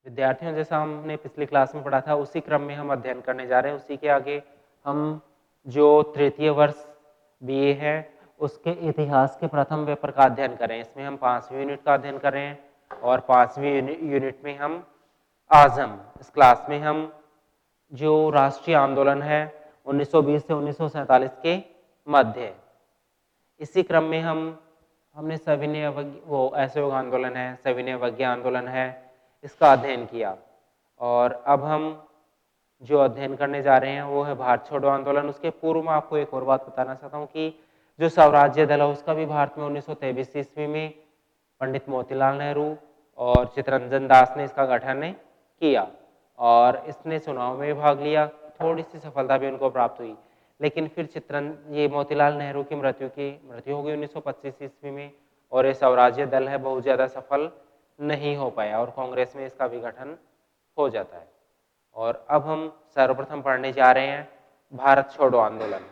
विद्यार्थियों, जैसा हमने पिछली क्लास में पढ़ा था उसी क्रम में हम अध्ययन करने जा रहे हैं। उसी के आगे हम जो तृतीय वर्ष बीए है उसके इतिहास के प्रथम पेपर का अध्ययन करें। इसमें हम 5वीं यूनिट का अध्ययन कर रहे हैं और 5वीं यूनिट में हम इस क्लास में हम जो राष्ट्रीय आंदोलन है 1920 से 1947 के मध्य, इसी क्रम में हमने सविनय वो असहयोग आंदोलन है, सविनय अवज्ञा आंदोलन है, इसका अध्ययन किया। और अब हम जो अध्ययन करने जा रहे हैं वो है भारत छोड़ो आंदोलन। उसके पूर्व में आपको एक और बात बताना चाहता हूँ कि जो स्वराज्य दल है उसका भी भारत में 1923 ईस्वी में पंडित मोतीलाल नेहरू और चित्तरंजन दास ने इसका गठन किया और इसने चुनाव में भाग लिया। थोड़ी सी सफलता भी उनको प्राप्त हुई, लेकिन फिर ये मोतीलाल नेहरू की मृत्यु हो गई 1925 ईस्वी में और ये स्वराज्य दल है बहुत ज़्यादा सफल नहीं हो पाया और कांग्रेस में इसका विघटन हो जाता है। और अब हम सर्वप्रथम पढ़ने जा रहे हैं भारत छोड़ो आंदोलन।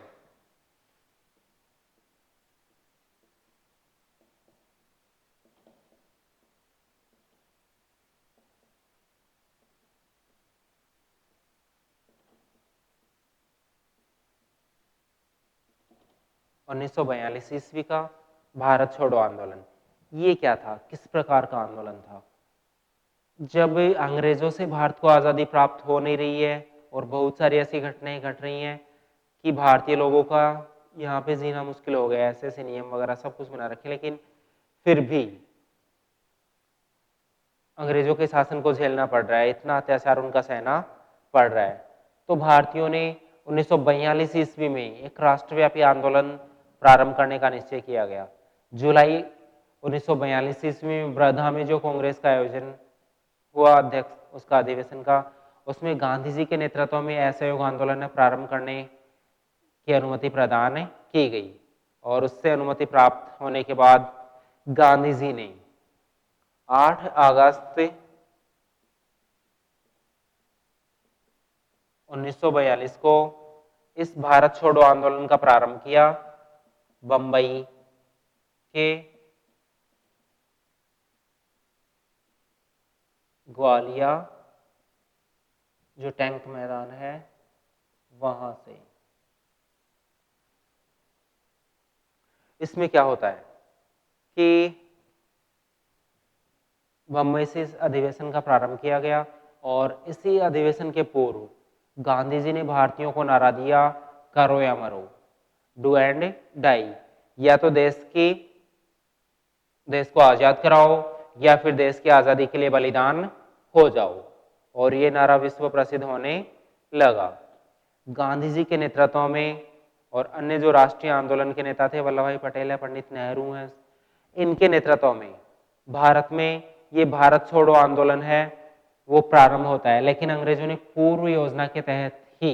उन्नीस सौ 42 ईस्वी का भारत छोड़ो आंदोलन, ये क्या था, किस प्रकार का आंदोलन था? जब अंग्रेजों से भारत को आज़ादी प्राप्त हो नहीं रही है और बहुत सारी ऐसी घटनाएं घट रही हैं कि भारतीय लोगों का यहाँ पे जीना मुश्किल हो गया, ऐसे ऐसे नियम वगैरह सब कुछ बना रखे, लेकिन फिर भी अंग्रेजों के शासन को झेलना पड़ रहा है, इतना अत्याचार उनका सहना पड़ रहा है। तो भारतीयों ने 1942 ईस्वी में एक राष्ट्रव्यापी आंदोलन प्रारंभ करने का निश्चय किया गया। जुलाई 1942 ईस्वी में वर्धा में जो कांग्रेस का आयोजन हुआ, अध्यक्ष उसका अधिवेशन का, उसमें गांधी जी के नेतृत्व में असहयोग आंदोलन प्रारंभ करने की अनुमति प्रदान की गई और उससे अनुमति प्राप्त होने के बाद गांधी जी ने 8 अगस्त 1942 को इस भारत छोड़ो आंदोलन का प्रारंभ किया। बंबई के ग्वालिया जो टैंक मैदान है वहां से। इसमें क्या होता है कि बंबई से इस अधिवेशन का प्रारंभ किया गया और इसी अधिवेशन के पूर्व गांधी जी ने भारतीयों को नारा दिया, करो या मरो, डू एंड डाई, या तो देश को आजाद कराओ या फिर देश की आजादी के लिए बलिदान हो जाओ। और ये नारा विश्व प्रसिद्ध होने लगा। गांधी जी के नेतृत्व में और अन्य जो राष्ट्रीय आंदोलन के नेता थे, वल्लभ भाई पटेल है, पंडित नेहरू हैं, इनके नेतृत्व में भारत में ये भारत छोड़ो आंदोलन है वो प्रारंभ होता है। लेकिन अंग्रेजों ने पूर्व योजना के तहत ही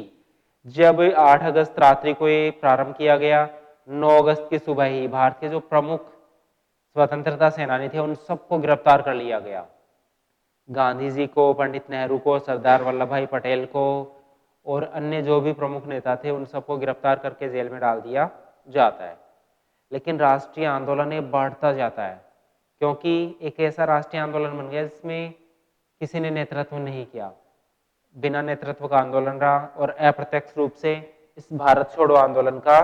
जब 8 अगस्त रात्रि को ये प्रारंभ किया गया, 9 अगस्त की सुबह ही भारत के जो प्रमुख स्वतंत्रता सेनानी थे उन सबको गिरफ्तार कर लिया गया। गांधी जी को, पंडित नेहरू को, सरदार वल्लभ भाई पटेल को और अन्य जो भी प्रमुख नेता थे उन सबको गिरफ्तार करके जेल में डाल दिया जाता है। लेकिन राष्ट्रीय आंदोलन ये बढ़ता जाता है क्योंकि एक ऐसा राष्ट्रीय आंदोलन बन गया जिसमें किसी ने नेतृत्व नहीं किया, बिना नेतृत्व का आंदोलन रहा और अप्रत्यक्ष रूप से इस भारत छोड़ो आंदोलन का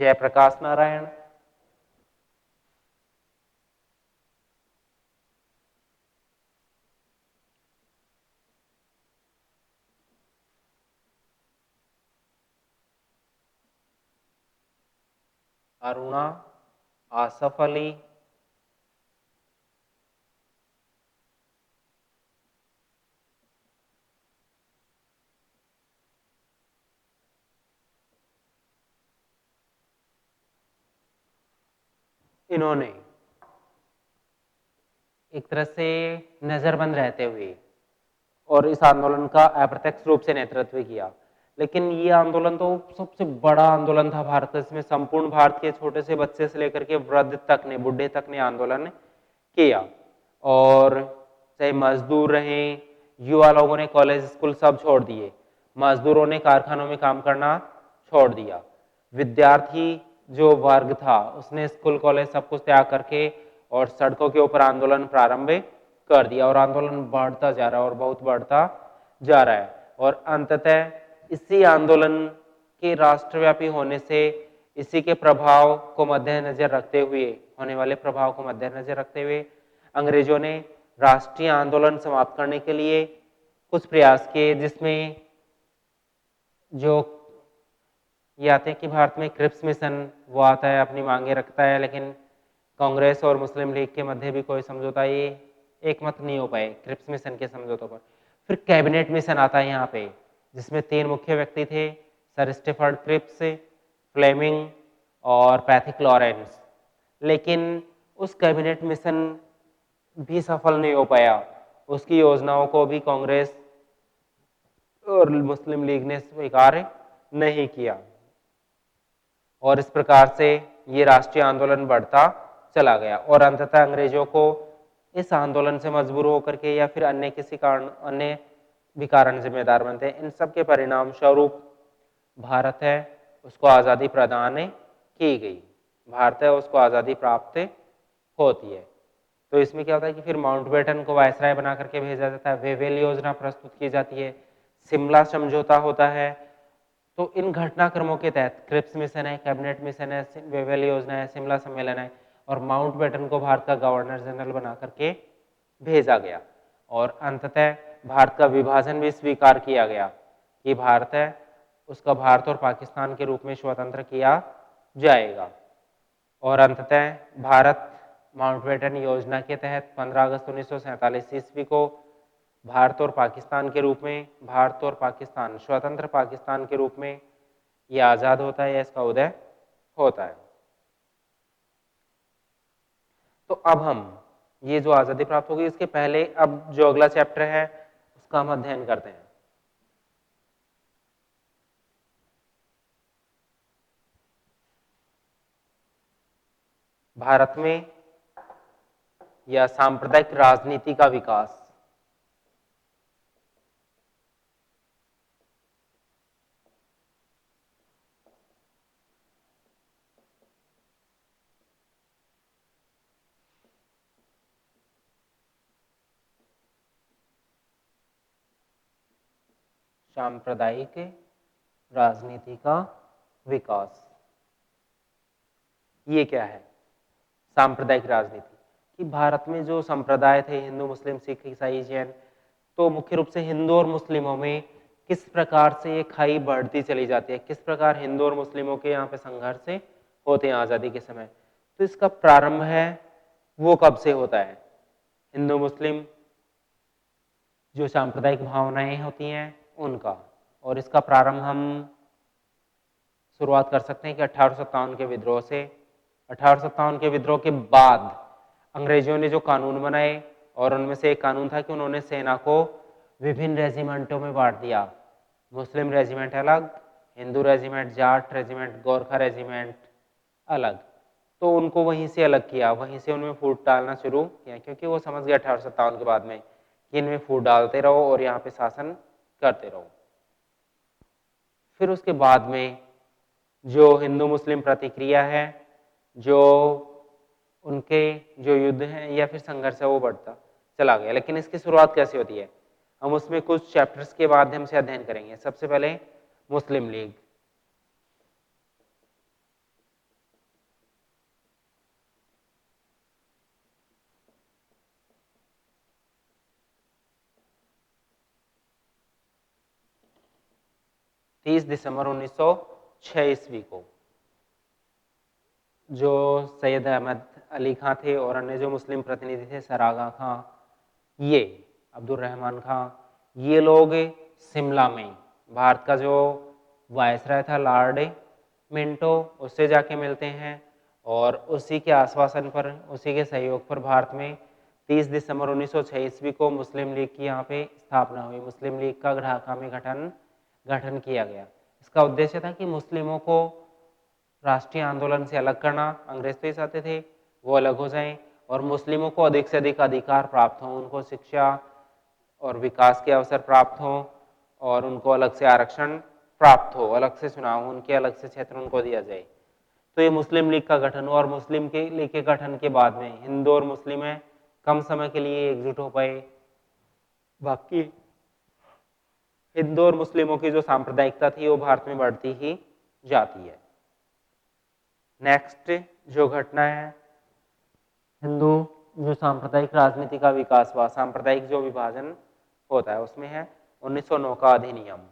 जयप्रकाश नारायण, अरुणा, आसफ अली, इन्होंने एक तरह से नजरबंद रहते हुए और इस आंदोलन का अप्रत्यक्ष रूप से नेतृत्व किया। लेकिन ये आंदोलन तो सबसे बड़ा आंदोलन था भारत का, इसमें संपूर्ण भारत के छोटे से बच्चे से लेकर के वृद्ध तक ने, बुढ़े तक ने आंदोलन किया। और चाहे मजदूर रहे, युवा लोगों ने कॉलेज स्कूल सब छोड़ दिए, मजदूरों ने कारखानों में काम करना छोड़ दिया, विद्यार्थी जो वर्ग था उसने स्कूल कॉलेज सब कुछ त्याग करके और सड़कों के ऊपर आंदोलन प्रारंभ कर दिया और आंदोलन बढ़ता जा रहा है और बहुत बढ़ता जा रहा है। और अंततः इसी आंदोलन के राष्ट्रव्यापी होने से, इसी के प्रभाव को मद्देनजर रखते हुए, होने वाले प्रभाव को मद्देनजर रखते हुए अंग्रेजों ने राष्ट्रीय आंदोलन समाप्त करने के लिए कुछ प्रयास किए, जिसमें जो ये आते हैं कि भारत में क्रिप्स मिशन वो आता है, अपनी मांगे रखता है, लेकिन कांग्रेस और मुस्लिम लीग के मध्य भी कोई समझौता ये एक मत नहीं हो पाए क्रिप्स मिशन के समझौतों पर। फिर कैबिनेट मिशन आता है यहाँ पे, जिसमें 3 मुख्य व्यक्ति थे, सर स्टीफर्ड क्रिप्स, फ्लेमिंग और पैथिक लॉरेंस। लेकिन उस कैबिनेट मिशन भी सफल नहीं हो पाया, उसकी योजनाओं को भी कांग्रेस और मुस्लिम लीग ने स्वीकार नहीं किया और इस प्रकार से ये राष्ट्रीय आंदोलन बढ़ता चला गया और अंततः अंग्रेजों को इस आंदोलन से मजबूर होकर के या फिर अन्य किसी कारण, अन्य भी कारण जिम्मेदार बनते हैं, इन सब के परिणाम स्वरूप भारत है उसको आज़ादी प्रदान की गई, भारत है उसको आज़ादी प्राप्त होती है। तो इसमें क्या होता है कि फिर माउंटबेटन को वायसराय बना करके भेजा जाता है, वेवेल योजना प्रस्तुत की जाती है, शिमला समझौता होता है। तो इन घटनाक्रमों के तहत क्रिप्स मिशन है, कैबिनेट मिशन है, वेवेल योजना है, शिमला सम्मेलन है और माउंटबेटन को भारत का गवर्नर जनरल बना करके भेजा गया और अंततः भारत का विभाजन भी स्वीकार किया गया कि भारत है उसका भारत और पाकिस्तान के रूप में स्वतंत्र किया जाएगा। और अंततः भारत माउंटबेटन योजना के तहत 15 अगस्त 1947 ईस्वी को भारत और पाकिस्तान के रूप में, भारत और पाकिस्तान स्वतंत्र पाकिस्तान के रूप में ये आज़ाद होता है या इसका उदय होता है। तो अब हम ये जो आज़ादी प्राप्त होगी इसके पहले अब जो अगला चैप्टर है उसका हम अध्ययन करते हैं। भारत में या सांप्रदायिक राजनीति का विकास। सांप्रदायिक राजनीति का विकास ये क्या है? सांप्रदायिक राजनीति कि भारत में जो संप्रदाय थे हिंदू, मुस्लिम, सिख, ईसाई, जैन, तो मुख्य रूप से हिंदू और मुस्लिमों में किस प्रकार से ये खाई बढ़ती चली जाती है, किस प्रकार हिंदू और मुस्लिमों के यहाँ पे संघर्ष होते हैं आज़ादी के समय। तो इसका प्रारंभ है वो कब से होता है? हिंदू मुस्लिम जो सांप्रदायिक भावनाएं होती हैं उनका, और इसका प्रारंभ हम शुरुआत कर सकते हैं कि 1857 के विद्रोह से। 1857 के विद्रोह के बाद अंग्रेजों ने जो कानून बनाए और उनमें से एक कानून था कि उन्होंने सेना को विभिन्न रेजिमेंटों में बांट दिया। मुस्लिम रेजिमेंट अलग, Hindu regiment, Jat regiment, Gorkha regiment अलग। तो उनको वहीं से अलग किया, वहीं से उनमें फूट डालना शुरू किया, क्योंकि वो समझ गए 1857 के बाद में कि इनमें फूट डालते रहो और यहाँ पे शासन करते रहो। फिर उसके बाद में जो हिंदू मुस्लिम प्रतिक्रिया है, जो उनके जो युद्ध हैं या फिर संघर्ष है वो बढ़ता चला गया। लेकिन इसकी शुरुआत कैसे होती है हम उसमें कुछ चैप्टर्स के माध्यम से अध्ययन करेंगे। सबसे पहले मुस्लिम लीग। तीस दिसंबर 1906 ईस्वी को जो सैयद अहमद अली खां थे और अन्य जो मुस्लिम प्रतिनिधि थे, सर आगा खां, ये अब्दुल रहमान खां, ये लोग शिमला में भारत का जो वायसराय था लॉर्ड मिंटो, उससे जाके मिलते हैं और उसी के आश्वासन पर, उसी के सहयोग पर भारत में 30 दिसंबर 1906 ईस्वी को मुस्लिम लीग की यहाँ पे स्थापना हुई। मुस्लिम लीग का ढाका में गठन किया गया। इसका उद्देश्य था कि मुस्लिमों को राष्ट्रीय आंदोलन से अलग करना, अंग्रेज तो ये चाहते थे वो अलग हो जाएं और मुस्लिमों को अधिक से अधिक अधिकार प्राप्त हों, उनको शिक्षा और विकास के अवसर प्राप्त हों और उनको अलग से आरक्षण प्राप्त हो, अलग से चुनाव, उनके अलग से क्षेत्र उनको दिया जाए। तो ये मुस्लिम लीग का गठन हुआ और मुस्लिम के लीग के गठन के बाद में हिंदू और मुस्लिम कम समय के लिए एकजुट हो पाए। बाकी हिंदू और मुस्लिमों की जो सांप्रदायिकता थी वो भारत में बढ़ती ही जाती है। नेक्स्ट जो घटना है, हिंदू जो सांप्रदायिक राजनीति का विकास हुआ, सांप्रदायिक जो विभाजन होता है, उसमें है 1909 का अधिनियम।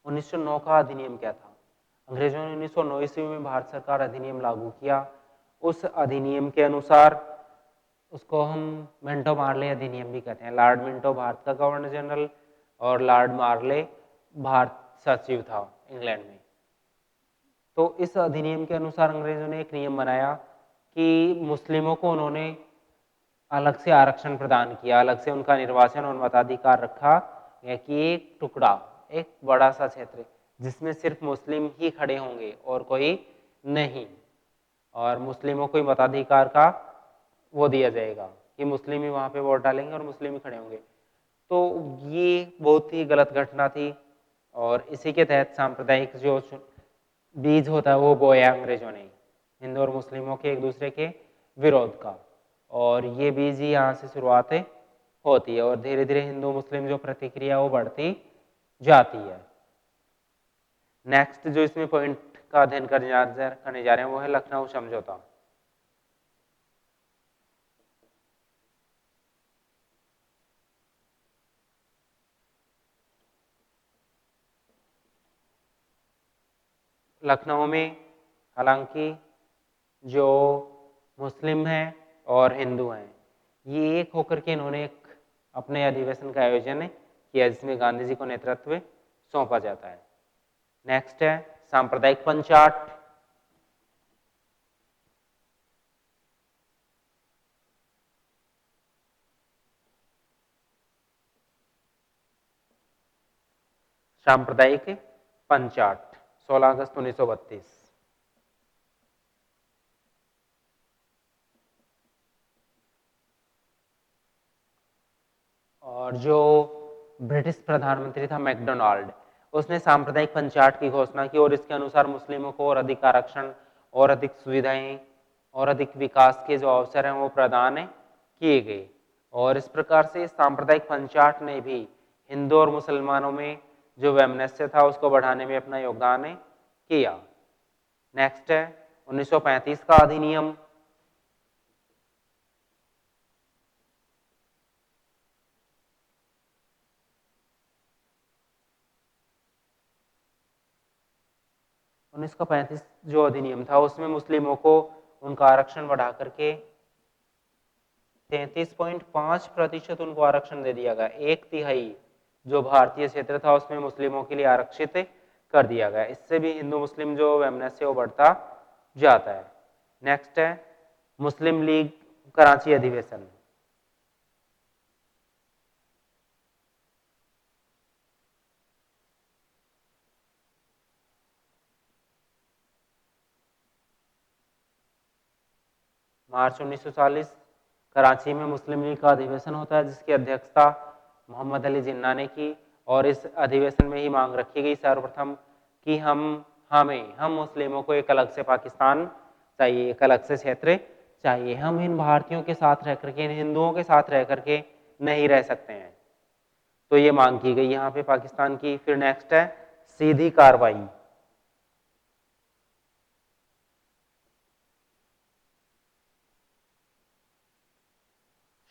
उन्नीस सौ नौ का अधिनियम क्या था? अंग्रेजों ने 1909 ईस्वी में भारत सरकार अधिनियम लागू किया। उस अधिनियम के अनुसार, उसको हम मिंटो मार्ले अधिनियम भी कहते हैं, लॉर्ड मिंटो भारत का गवर्नर जनरल और लॉर्ड मार्ले भारत सचिव था इंग्लैंड में। तो इस अधिनियम के अनुसार अंग्रेजों ने एक नियम बनाया कि मुस्लिमों को उन्होंने अलग से आरक्षण प्रदान किया, अलग से उनका निर्वाचन और मताधिकार रखा, कि एक टुकड़ा, एक बड़ा सा क्षेत्र जिसमें सिर्फ मुस्लिम ही खड़े होंगे और कोई नहीं, और मुस्लिमों को मताधिकार का वो दिया जाएगा कि मुस्लिम ही वहां पे वोट डालेंगे और मुस्लिम ही खड़े होंगे। तो ये बहुत ही गलत घटना थी और इसी के तहत सांप्रदायिक जो बीज होता है वो बोया अंग्रेजों ने हिंदू और मुस्लिमों के एक दूसरे के विरोध का, और ये बीज ही यहाँ से शुरुआत होती है और धीरे धीरे हिंदू मुस्लिम जो प्रतिक्रिया वो बढ़ती जाती है। नेक्स्ट जो इसमें पॉइंट का अध्ययन करने जा रहे हैं वो है लखनऊ समझौता। लखनऊ में हालांकि जो मुस्लिम हैं और हिंदू हैं, ये एक होकर के इन्होंने एक अपने अधिवेशन का आयोजन किया जिसमें गांधी जी को नेतृत्व सौंपा जाता है। नेक्स्ट है सांप्रदायिक पंचाट। सांप्रदायिक पंचाट 16 अगस्त 1932। और जो ब्रिटिश प्रधानमंत्री था मैकडोनाल्ड, उसने सांप्रदायिक पंचाट की घोषणा की और इसके अनुसार मुस्लिमों को और अधिक आरक्षण और अधिक सुविधाएं और अधिक विकास के जो अवसर हैं वो प्रदान किए गए। और इस प्रकार से सांप्रदायिक पंचाट ने भी हिंदू और मुसलमानों में जो वैमनस्य था उसको बढ़ाने में अपना योगदान किया। नेक्स्ट है 1935 का अधिनियम। उन्नीस सौ 35 जो अधिनियम था उसमें मुस्लिमों को उनका आरक्षण बढ़ा करके 33.5% उनको आरक्षण दे दिया गया। एक तिहाई जो भारतीय क्षेत्र था उसमें मुस्लिमों के लिए आरक्षित कर दिया गया। इससे भी हिंदू मुस्लिम जो वैमनस्य वो बढ़ता जाता है। नेक्स्ट है मुस्लिम लीग कराची अधिवेशन। मार्च 1940 कराची में मुस्लिम लीग का अधिवेशन होता है जिसकी अध्यक्षता मोहम्मद अली जिन्ना ने की, और इस अधिवेशन में ही मांग रखी गई सर्वप्रथम कि हम मुस्लिमों को एक अलग से पाकिस्तान चाहिए, एक अलग से क्षेत्र चाहिए, हम इन भारतीयों के साथ रह करके, इन हिंदुओं के साथ रह करके नहीं रह सकते हैं। तो ये मांग की गई यहाँ पे पाकिस्तान की। फिर नेक्स्ट है सीधी कार्रवाई।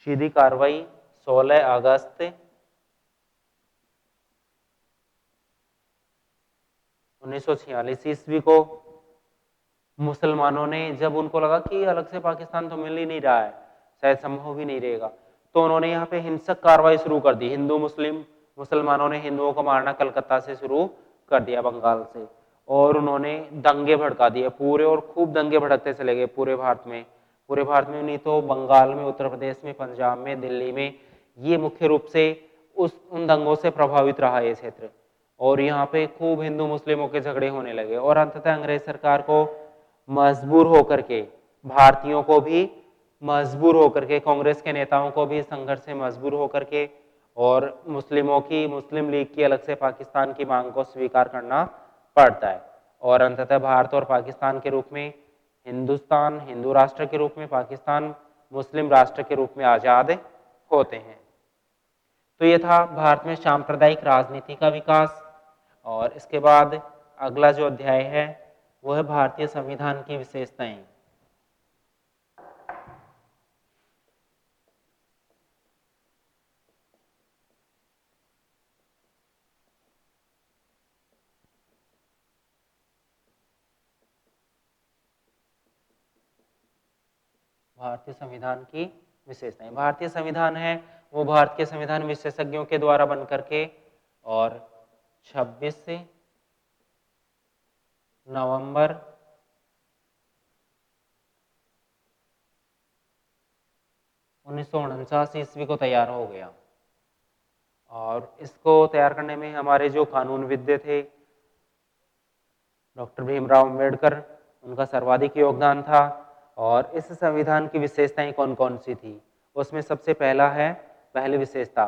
सीधी कार्रवाई 16 अगस्त 1946 ईस्वी को मुसलमानों ने, जब उनको लगा कि अलग से पाकिस्तान तो मिल ही नहीं रहा है, शायद संभव भी नहीं रहेगा, तो उन्होंने यहाँ पे हिंसक कार्रवाई शुरू कर दी। मुसलमानों ने हिंदुओं को मारना कलकत्ता से शुरू कर दिया, बंगाल से, और उन्होंने दंगे भड़का दिए पूरे, और खूब दंगे भड़कते चले गए पूरे भारत में। पूरे भारत में नहीं तो बंगाल में, उत्तर प्रदेश में, पंजाब में, दिल्ली में, ये मुख्य रूप से उन दंगों से प्रभावित रहा ये क्षेत्र, और यहाँ पे खूब हिंदू मुस्लिमों के झगड़े होने लगे। और अंततः अंग्रेज सरकार को मजबूर होकर के भारतीयों को भी मजबूर होकर के, कांग्रेस के नेताओं को भी संघर्ष से मजबूर होकर के और मुस्लिम लीग की अलग से पाकिस्तान की मांग को स्वीकार करना पड़ता है। और अंततः भारत और पाकिस्तान के रूप में हिंदुस्तान हिंदू राष्ट्र के रूप में, पाकिस्तान मुस्लिम राष्ट्र के रूप में आजाद होते हैं। तो ये था भारत में सांप्रदायिक राजनीति का विकास। और इसके बाद अगला जो अध्याय है वो है भारतीय संविधान की विशेषताएं। भारतीय संविधान की विशेषताएं। भारतीय संविधान है वो भारत के संविधान विशेषज्ञों के द्वारा बन करके और 26 नवंबर 1949 ईस्वी को तैयार हो गया। और इसको तैयार करने में हमारे जो कानूनविद थे डॉक्टर भीमराव अंबेडकर, उनका सर्वाधिक योगदान था। और इस संविधान की विशेषताएं कौन कौन सी थी, उसमें सबसे पहली विशेषता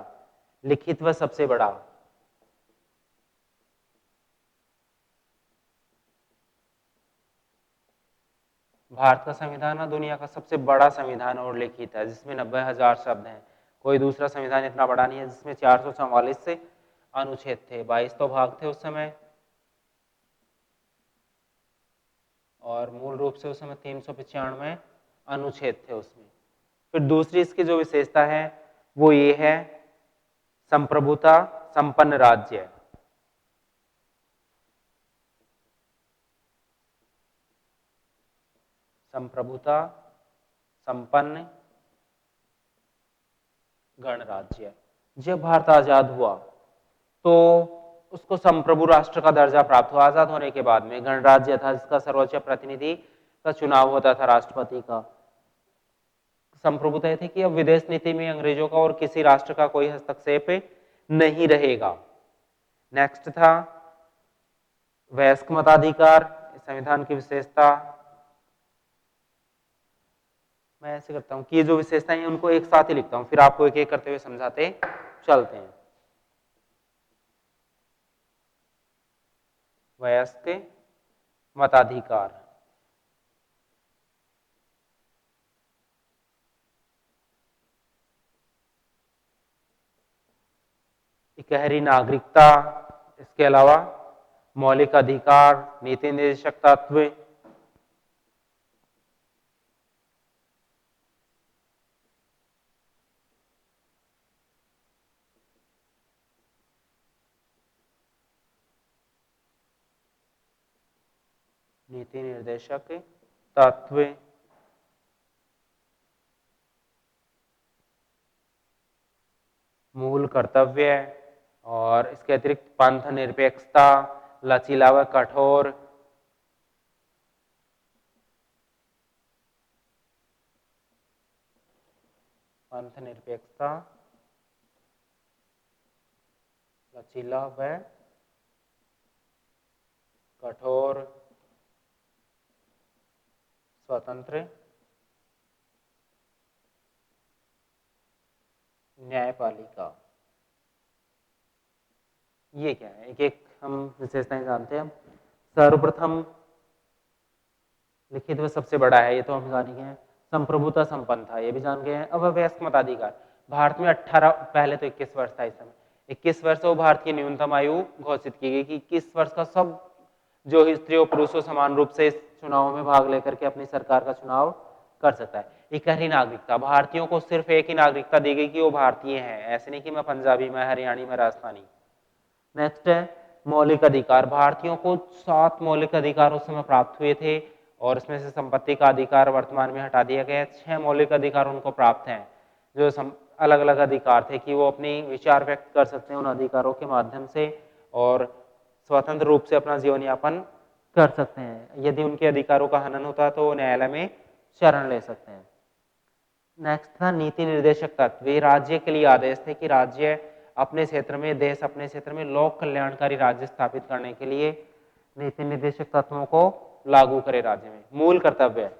लिखित व सबसे बड़ा। भारत का संविधान दुनिया का सबसे बड़ा संविधान और लिखित है, जिसमें 90,000 शब्द हैं। कोई दूसरा संविधान इतना बड़ा नहीं है, जिसमें 444 से अनुच्छेद थे, 22 तो भाग थे उस समय, और मूल रूप से उस समय 395 अनुच्छेद थे उसमें। फिर दूसरी इसकी जो विशेषता है वो ये है संप्रभुता संपन्न राज्य। संप्रभुता संपन्न गणराज्य। जब भारत आजाद हुआ तो उसको संप्रभु राष्ट्र का दर्जा प्राप्त हुआ। आजाद होने के बाद में गणराज्य था, जिसका सर्वोच्च प्रतिनिधि का चुनाव होता था, राष्ट्रपति का। संप्रभुता थी कि अब विदेश नीति में अंग्रेजों का और किसी राष्ट्र का कोई हस्तक्षेप नहीं रहेगा। नेक्स्ट था वयस्क मताधिकार। संविधान की विशेषता मैं ऐसे करता हूं कि ये जो विशेषताएं हैं उनको एक साथ ही लिखता हूं, फिर आपको एक एक करते हुए समझाते चलते हैं। वयस्क मताधिकार, इकहरी नागरिकता, इसके अलावा मौलिक अधिकार, नीति निर्देशक तत्व, नीति निर्देशक तत्व, मूल कर्तव्य, और इसके अतिरिक्त पंथ निरपेक्षता, लचीला व कठोर, पंथ निरपेक्षता, लचीला व कठोर, स्वतंत्र न्यायपालिका। ये क्या है, एक एक हम विशेषताएं जानते हैं। सर्वप्रथम लिखित व सबसे बड़ा है, ये तो हम जान गए हैं। संप्रभुता संपन्न था, ये भी जान गए हैं। अब वयस्क मताधिकार। भारत में 18, पहले तो 21 वर्ष था, इस समय 21 वर्ष वो भारत की न्यूनतम आयु घोषित की गई कि 21 वर्ष का सब जो स्त्रियों पुरुषों समान रूप से इस चुनाव में भाग लेकर के अपनी सरकार का चुनाव कर सकता है। इकहरी नागरिकता, भारतीयों को सिर्फ एक ही नागरिकता दी गई कि वो भारतीय हैं, ऐसे नहीं कि मैं पंजाबी, मैं हरियाणी, मैं राजस्थानी। नेक्स्ट है मौलिक अधिकार। भारतीयों को 7 मौलिक अधिकार उस समय प्राप्त हुए थे, और इसमें से संपत्ति का अधिकार वर्तमान में हटा दिया गया है। 6 मौलिक अधिकार उनको प्राप्त हैं, जो अलग अलग अधिकार थे कि वो अपनी विचार व्यक्त कर सकते हैं उन अधिकारों के माध्यम से, और स्वतंत्र रूप से अपना जीवन यापन कर सकते हैं। यदि उनके अधिकारों का हनन होता है तो वो न्यायालय में शरण ले सकते हैं। नेक्स्ट था नीति निर्देशक तत्व। ये राज्य के लिए आदेश थे कि राज्य अपने क्षेत्र में, देश अपने क्षेत्र में लोक कल्याणकारी राज्य स्थापित करने के लिए नीति निर्देशक तत्वों को लागू करे राज्य में। मूल कर्तव्य,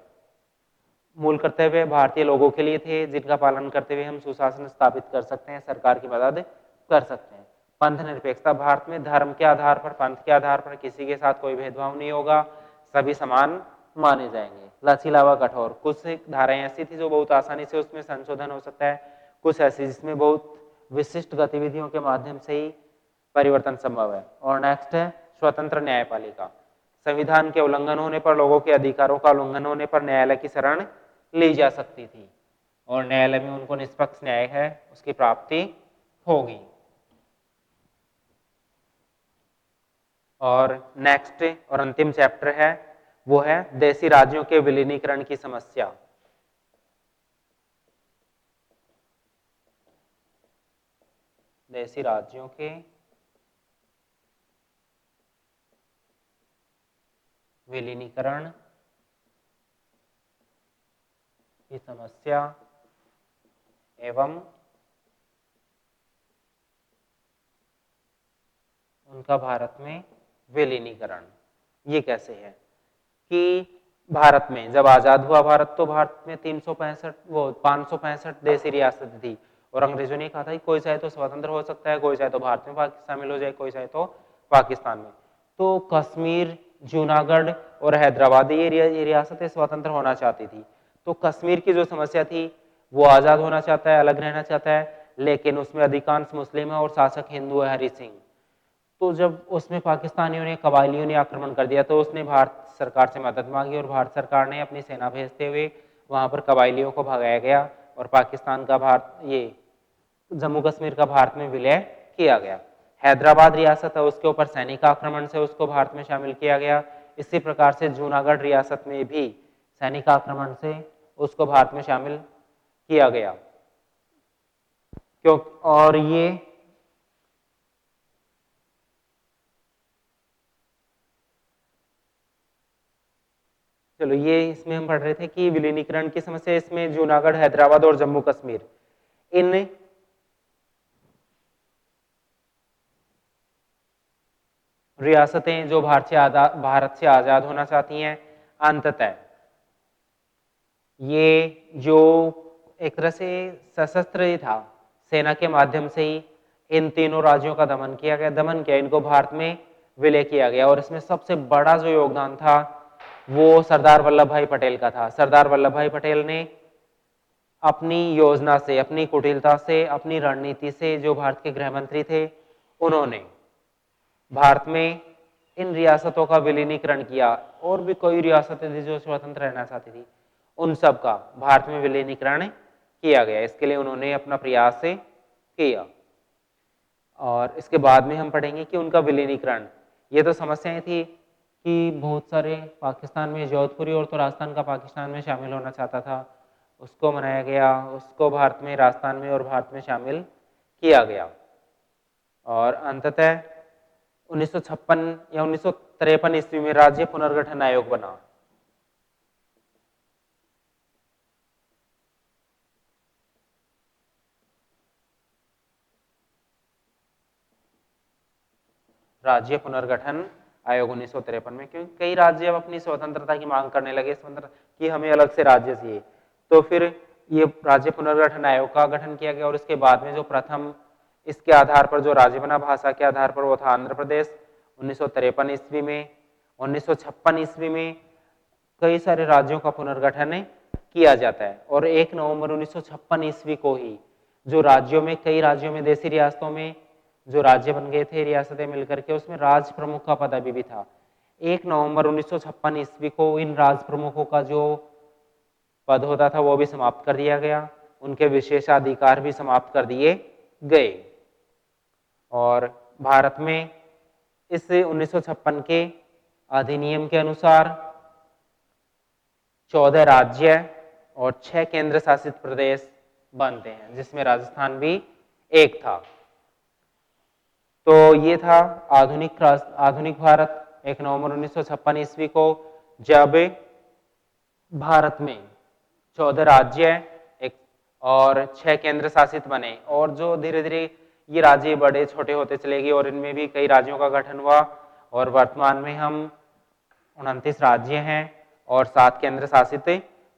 मूल कर्तव्य भारतीय लोगों के लिए थे, जिनका पालन करते हुए हम सुशासन स्थापित कर सकते हैं, सरकार की मदद कर सकते हैं। पंथ निरपेक्षता, भारत में धर्म के आधार पर, पंथ के आधार पर किसी के साथ कोई भेदभाव नहीं होगा, सभी समान माने जाएंगे। लचीला व कठोर, कुछ धाराएं ऐसी थी जो बहुत आसानी से उसमें संशोधन हो सकता है, कुछ ऐसी जिसमें बहुत विशिष्ट गतिविधियों के माध्यम से ही परिवर्तन संभव है। और नेक्स्ट है स्वतंत्र न्यायपालिका, संविधान के उल्लंघन होने पर, लोगों के अधिकारों का उल्लंघन होने पर न्यायालय की शरण ली जा सकती थी और न्यायालय में उनको निष्पक्ष न्याय है उसकी प्राप्ति होगी। और नेक्स्ट और अंतिम चैप्टर है वो है देशी राज्यों के विलीनीकरण की समस्या। देशी राज्यों के विलीनीकरण की समस्या एवं उनका भारत में विलीनीकरण। ये कैसे है कि भारत में जब आजाद हुआ भारत, तो भारत में 565 देशी रियासतें थी और अंग्रेजों ने कहा था कि कोई चाहे तो स्वतंत्र हो सकता है, कोई चाहे तो भारत में शामिल हो जाए, कोई चाहे तो पाकिस्तान में। तो कश्मीर, जूनागढ़ और हैदराबाद ये रियासतें स्वतंत्र होना चाहती थी। तो कश्मीर की जो समस्या थी वो आजाद होना चाहता है, अलग रहना चाहता है, लेकिन उसमें अधिकांश मुस्लिम है और शासक हिंदू है, हरि सिंह। तो जब उसमें पाकिस्तानियों ने, कबायलियों ने आक्रमण कर दिया, तो उसने भारत सरकार से मदद मांगी और भारत सरकार ने अपनी सेना भेजते हुए वहां पर कबायलियों को भगाया गया और पाकिस्तान का भारत, ये जम्मू कश्मीर का भारत में विलय किया गया। हैदराबाद रियासत है, उसके ऊपर सैनिक आक्रमण से उसको भारत में शामिल किया गया। इसी प्रकार से जूनागढ़ रियासत में भी सैनिक आक्रमण से उसको भारत में शामिल किया गया। क्यों? और ये चलो ये इसमें हम पढ़ रहे थे कि विलीनीकरण की समस्या, इसमें जूनागढ़, हैदराबाद और जम्मू कश्मीर, इन रियासतें जो भारत से आजाद होना चाहती हैं, अंततः ये जो एक तरह से सशस्त्र ही था, सेना के माध्यम से ही इन तीनों राज्यों का दमन किया गया, इनको भारत में विलय किया गया। और इसमें सबसे बड़ा जो योगदान था वो सरदार वल्लभ भाई पटेल का था। सरदार वल्लभ भाई पटेल ने अपनी योजना से, अपनी कुटिलता से, अपनी रणनीति से, जो भारत के गृह मंत्री थे, उन्होंने भारत में इन रियासतों का विलीनीकरण किया। और भी कोई रियासतें थी जो स्वतंत्र रहना चाहती थी, उन सब का भारत में विलीनीकरण किया गया। इसके लिए उन्होंने अपना प्रयास किया। और इसके बाद में हम पढ़ेंगे कि उनका विलीनीकरण, ये तो समस्याएं थी कि बहुत सारे पाकिस्तान में, जोधपुरी और तो राजस्थान का पाकिस्तान में शामिल होना चाहता था, उसको मनाया गया, उसको भारत में, राजस्थान में और भारत में शामिल किया गया। और अंततः 1956 या 1953 ईस्वी में राज्य पुनर्गठन आयोग बना। राज्य पुनर्गठन आयोग 1953 में, क्योंकि कई राज्य अब अपनी स्वतंत्रता की मांग करने लगे, स्वतंत्र कि हमें अलग से राज्य चाहिए। तो फिर ये राज्य पुनर्गठन आयोग का गठन किया गया। और इसके बाद में जो प्रथम इसके आधार पर जो राज्य बना भाषा के आधार पर, वो था आंध्र प्रदेश 1953 ईस्वी में। 1956 ईस्वी में कई सारे राज्यों का पुनर्गठन किया जाता है और 1 नवंबर 1956 ईस्वी को ही जो राज्यों में, कई राज्यों में, देशी रियासतों में जो राज्य बन गए थे, रियासतें मिलकर के, उसमें राज प्रमुख का पद अभी भी था। 1 नवंबर 1956 ईस्वी को इन राज प्रमुखों का जो पद होता था वो भी समाप्त कर दिया गया, उनके विशेषाधिकार भी समाप्त कर दिए गए। और भारत में इस 1956 के अधिनियम के अनुसार 14 राज्य और 6 केंद्र शासित प्रदेश बनते हैं, जिसमें राजस्थान भी एक था। तो ये था आधुनिक भारत 1 नवंबर 1956 ईस्वी को, जब भारत में 14 राज्य एक और 6 केंद्र शासित बने। और जो धीरे धीरे ये राज्य बड़े छोटे होते चले गए और इनमें भी कई राज्यों का गठन हुआ और वर्तमान में हम 29 राज्य हैं और 7 केंद्र शासित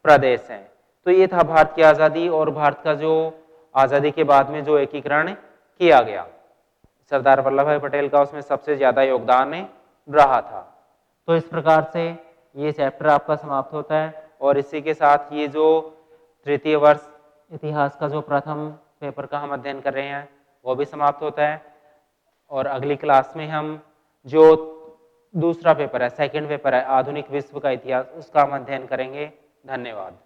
प्रदेश हैं। तो ये था भारत की आज़ादी और भारत का जो आज़ादी के बाद में जो एकीकरण किया गया, सरदार वल्लभ भाई पटेल का उसमें सबसे ज़्यादा योगदान रहा था। तो इस प्रकार से ये चैप्टर आपका समाप्त होता है और इसी के साथ ये जो तृतीय वर्ष इतिहास का जो प्रथम पेपर का हम अध्ययन कर रहे हैं वो भी समाप्त होता है। और अगली क्लास में हम जो दूसरा पेपर है, सेकंड पेपर है आधुनिक विश्व का इतिहास, उसका हम अध्ययन करेंगे। धन्यवाद।